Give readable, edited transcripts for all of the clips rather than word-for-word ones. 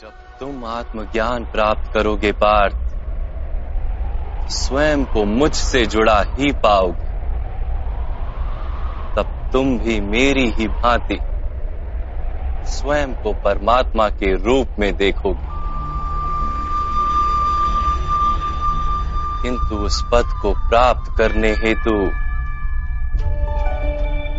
जब तुम आत्मज्ञान प्राप्त करोगे पार्थ, स्वयं को मुझसे जुड़ा ही पाओगे। तब तुम भी मेरी ही भांति स्वयं को परमात्मा के रूप में देखोगे। किंतु उस पद को प्राप्त करने हेतु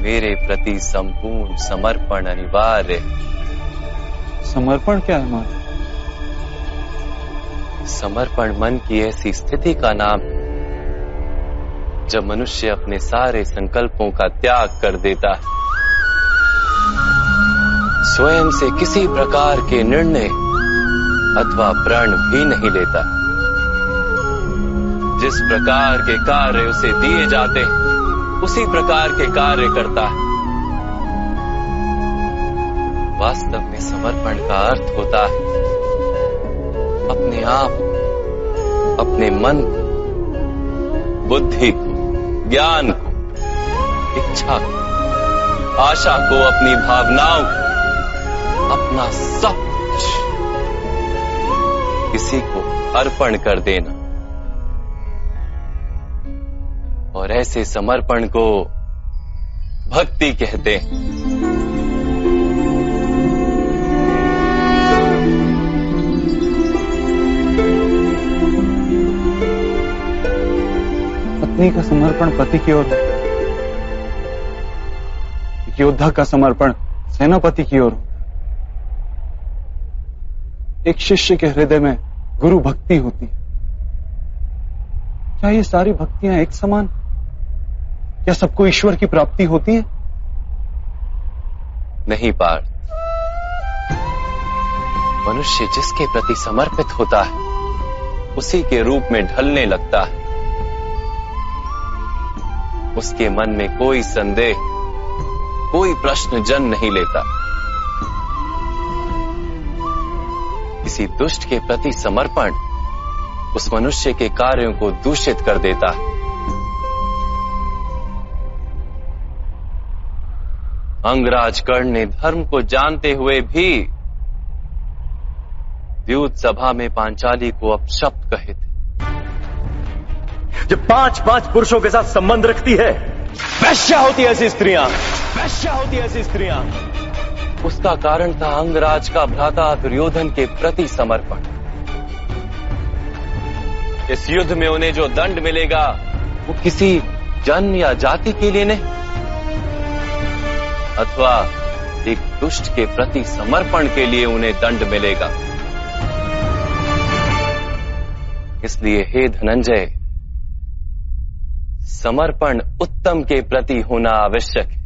मेरे प्रति संपूर्ण समर्पण अनिवार्य है। समर्पण क्या है मान? समर्पण मन की ऐसी स्थिति का नाम है जब मनुष्य अपने सारे संकल्पों का त्याग कर देता है, स्वयं से किसी प्रकार के निर्णय अथवा प्रण भी नहीं लेता। जिस प्रकार के कार्य उसे दिए जाते हैं उसी प्रकार के कार्य करता है। वास्तव में समर्पण का अर्थ होता है अपने आप, अपने मन को, बुद्धि को, ज्ञान को, इच्छा को, आशा को, अपनी भावनाओं को, अपना सब कुछ किसी को अर्पण कर देना। और ऐसे समर्पण को भक्ति कहते हैं। पत्नी का समर्पण पति की ओर, एक योद्धा का समर्पण सेनापति की ओर, एक शिष्य के हृदय में गुरु भक्ति होती है। क्या ये सारी भक्तियां एक समान? क्या सबको ईश्वर की प्राप्ति होती है? नहीं पार्थ, मनुष्य जिसके प्रति समर्पित होता है उसी के रूप में ढलने लगता है। उसके मन में कोई संदेह, कोई प्रश्न जन्म नहीं लेता। किसी दुष्ट के प्रति समर्पण उस मनुष्य के कार्यों को दूषित कर देता है। अंगराज कर्ण ने धर्म को जानते हुए भी द्यूत सभा में पांचाली को अपशब्द कहे थे। जब 5-5 पुरुषों के साथ संबंध रखती है, वैश्या होती ऐसी स्त्रियां, वैश्या होती ऐसी स्त्रियां। उसका कारण था अंगराज का भ्राता दुर्योधन के प्रति समर्पण। इस युद्ध में उन्हें जो दंड मिलेगा वो किसी जन या जाति के लिए नहीं, अथवा एक दुष्ट के प्रति समर्पण के लिए उन्हें दंड मिलेगा। इसलिए हे धनंजय, समर्पण उत्तम के प्रति होना आवश्यक है।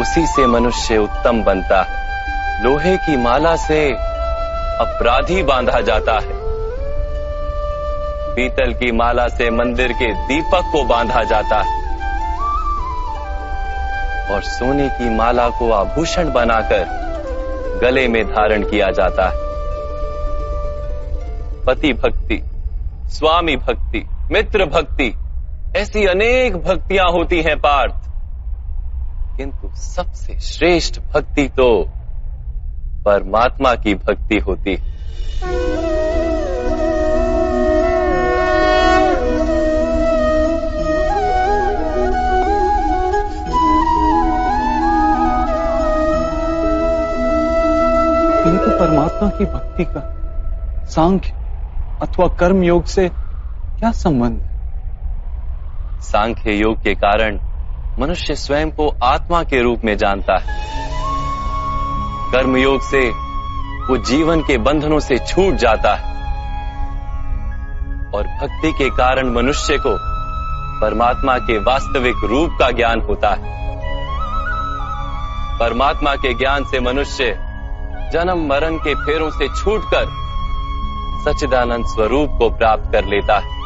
उसी से मनुष्य उत्तम बनता है। लोहे की माला से अपराधी बांधा जाता है, पीतल की माला से मंदिर के दीपक को बांधा जाता है, और सोने की माला को आभूषण बनाकर गले में धारण किया जाता है। पति भक्ति, स्वामी भक्ति, मित्र भक्ति, ऐसी अनेक भक्तियां होती हैं पार्थ, किंतु सबसे श्रेष्ठ भक्ति तो परमात्मा की भक्ति होती है। किंतु परमात्मा की भक्ति का सांख्य अथवा कर्म योग से क्या संबंध है? सांख्य योग के कारण मनुष्य स्वयं को आत्मा के रूप में जानता है। कर्म योग से वो जीवन के बंधनों से छूट जाता है, और भक्ति के कारण मनुष्य को परमात्मा के वास्तविक रूप का ज्ञान होता है। परमात्मा के ज्ञान से मनुष्य जन्म मरण के फेरों से छूटकर सच्चिदानंद स्वरूप को प्राप्त कर लेता है।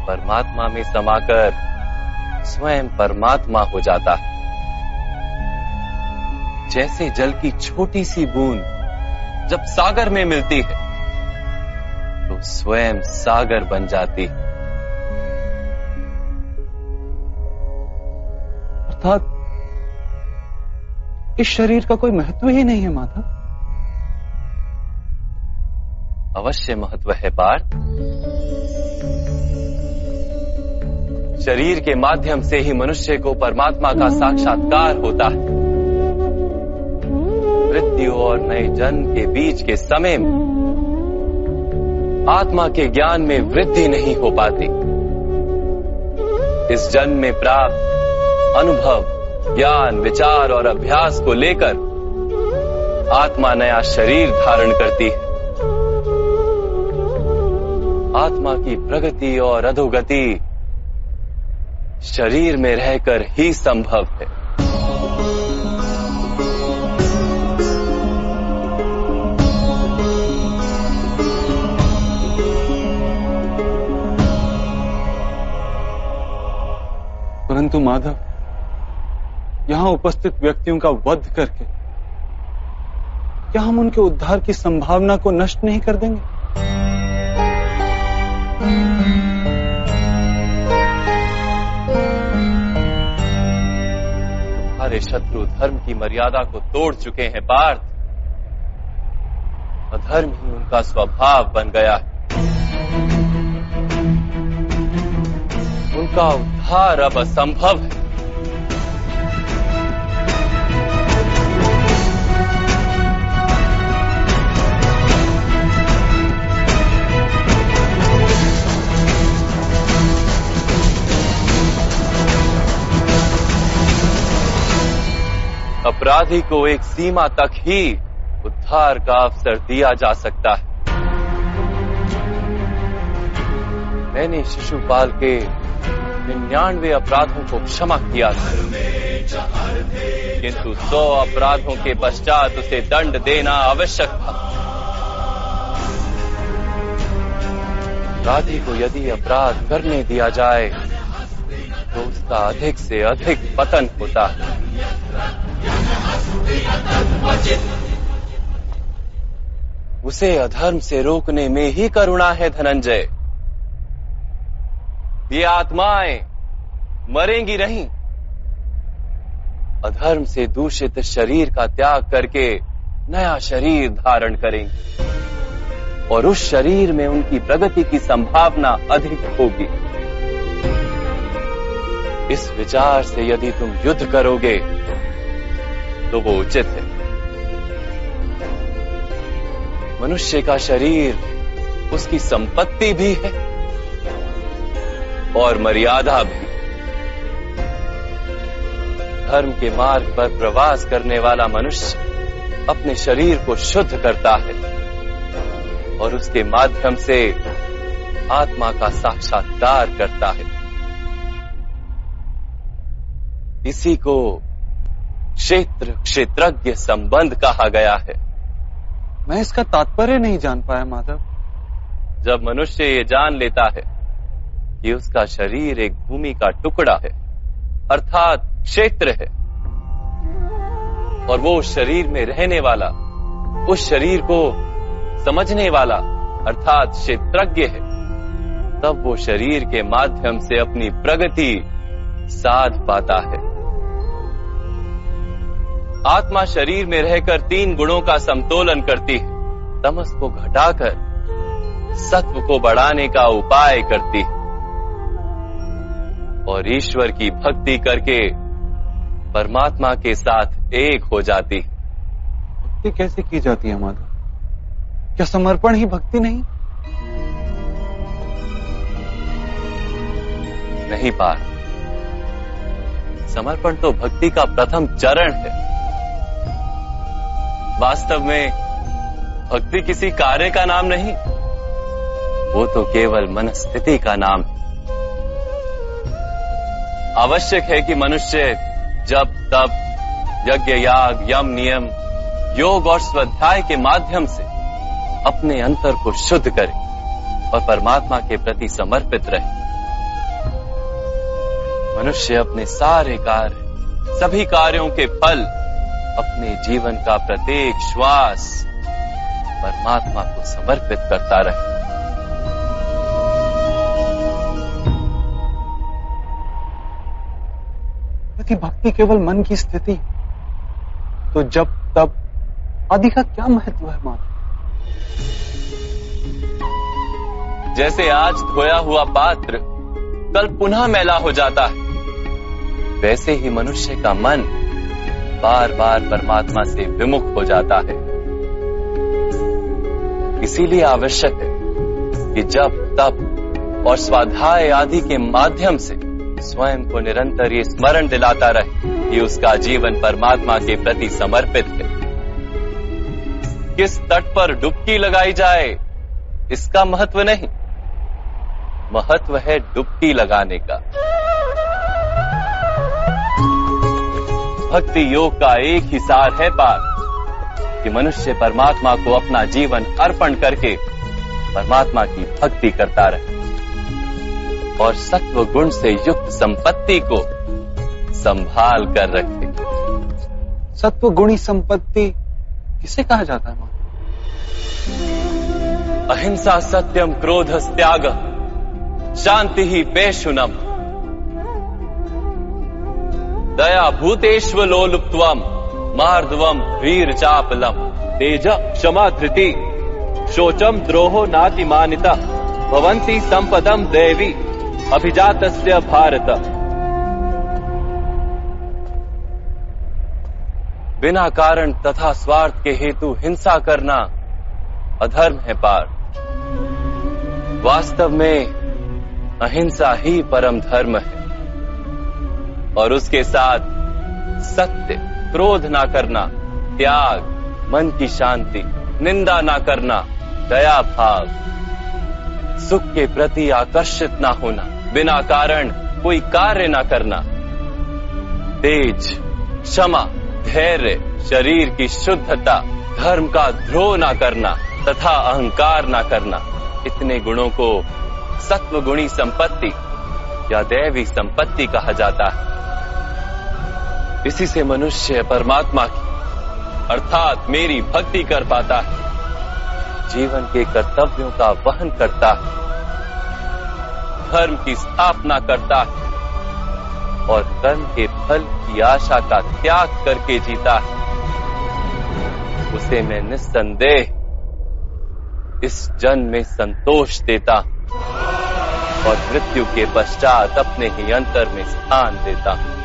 परमात्मा में समाकर स्वयं परमात्मा हो जाता है। जैसे जल की छोटी सी बूंद जब सागर में मिलती है तो स्वयं सागर बन जाती है। अर्थात इस शरीर का कोई महत्व ही नहीं है माधव। अवश्य महत्व है पार्थ। शरीर के माध्यम से ही मनुष्य को परमात्मा का साक्षात्कार होता है। मृत्यु और नए जन्म के बीच के समय में आत्मा के ज्ञान में वृद्धि नहीं हो पाती। इस जन्म में प्राप्त अनुभव, ज्ञान, विचार और अभ्यास को लेकर आत्मा नया शरीर धारण करती है। आत्मा की प्रगति और अधोगति शरीर में रहकर ही संभव है। परंतु माधव, यहां उपस्थित व्यक्तियों का वध करके क्या हम उनके उद्धार की संभावना को नष्ट नहीं कर देंगे? तुम्हारे शत्रु धर्म की मर्यादा को तोड़ चुके हैं पार्थ। अधर्म ही उनका स्वभाव बन गया है। उनका उद्धार अब असंभव है। अपराधी को एक सीमा तक ही उद्धार का अवसर दिया जा सकता है। मैंने शिशुपाल के 99 अपराधों को क्षमा किया था, किंतु 100 अपराधों के पश्चात उसे दंड देना आवश्यक था। अपराधी को यदि अपराध करने दिया जाए तो उसका अधिक से अधिक पतन होता है। उसे अधर्म से रोकने में ही करुणा है धनंजय। ये आत्माएं मरेंगी नहीं। अधर्म से दूषित शरीर का त्याग करके नया शरीर धारण करेंगे और उस शरीर में उनकी प्रगति की संभावना अधिक होगी। इस विचार से यदि तुम युद्ध करोगे तो वो उचित है। मनुष्य का शरीर उसकी संपत्ति भी है और मर्यादा भी। धर्म के मार्ग पर प्रवास करने वाला मनुष्य अपने शरीर को शुद्ध करता है और उसके माध्यम से आत्मा का साक्षात्कार करता है। इसी को क्षेत्र क्षेत्रज्ञ संबंध कहा गया है। मैं इसका तात्पर्य नहीं जान पाया माधव। जब मनुष्य ये जान लेता है कि उसका शरीर एक भूमि का टुकड़ा है अर्थात क्षेत्र है और वो उस शरीर में रहने वाला, उस शरीर को समझने वाला अर्थात क्षेत्रज्ञ है, तब वो शरीर के माध्यम से अपनी प्रगति साध पाता है। आत्मा शरीर में रहकर 3 गुणों का समतोलन करती है। तमस को घटाकर सत्व को बढ़ाने का उपाय करती है और ईश्वर की भक्ति करके परमात्मा के साथ एक हो जाती है। भक्ति कैसे की जाती है माधव? क्या समर्पण ही भक्ति नहीं? नहीं पार। समर्पण तो भक्ति का प्रथम चरण है। वास्तव में भक्ति किसी कार्य का नाम नहीं, वो तो केवल मनस्थिति का नाम है। आवश्यक है कि मनुष्य जब तब यज्ञ, याग, यम, नियम, योग और स्वाध्याय के माध्यम से अपने अंतर को शुद्ध करे और परमात्मा के प्रति समर्पित रहे। मनुष्य अपने सारे कार्य, सभी कार्यों के फल, अपने जीवन का प्रत्येक श्वास परमात्मा को समर्पित करता रहे। कि भक्ति केवल मन की स्थिति, तो जब तब आदि का क्या महत्व है माधव? जैसे आज धोया हुआ पात्र कल पुनः मैला हो जाता है, वैसे ही मनुष्य का मन बार बार परमात्मा से विमुख हो जाता है। इसीलिए आवश्यक है कि जब तप और स्वाध्याय आदि के माध्यम से स्वयं को निरंतर ये स्मरण दिलाता रहे कि उसका जीवन परमात्मा के प्रति समर्पित है। किस तट पर डुबकी लगाई जाए इसका महत्व नहीं, महत्व है डुबकी लगाने का। भक्ति योग का एक ही सार है पार कि मनुष्य परमात्मा को अपना जीवन अर्पण करके परमात्मा की भक्ति करता रहे और सत्व गुण से युक्त संपत्ति को संभाल कर रखे। सत्व गुणी संपत्ति किसे कहा जाता है? अहिंसा सत्यम क्रोध त्याग शांति ही पेशुनम दया भूतेष्व लोलुप्त्वम मार्दवम वीर चापलम तेज क्षमा धृति शोचम द्रोहो नातिमानिता भवन्ति संपदम देवी अभिजातस्य भारत। बिना कारण तथा स्वार्थ के हेतु हिंसा करना अधर्म है पार। वास्तव में अहिंसा ही परम धर्म है और उसके साथ सत्य, क्रोध ना करना, त्याग, मन की शांति, निंदा ना करना, दया भाव, सुख के प्रति आकर्षित ना होना, बिना कारण कोई कार्य ना करना, तेज, क्षमा, धैर्य, शरीर की शुद्धता, धर्म का द्रोह ना करना तथा अहंकार ना करना, इतने गुणों को सत्व गुणी संपत्ति या दैवी संपत्ति कहा जाता है। इसी से मनुष्य परमात्मा की अर्थात मेरी भक्ति कर पाता है, जीवन के कर्तव्यों का वहन करता है, धर्म की स्थापना करता है और कर्म के फल की आशा का त्याग करके जीता है। उसे मैं निस्संदेह इस जन्म में संतोष देता और मृत्यु के पश्चात अपने ही अंतर में स्थान देता हूं।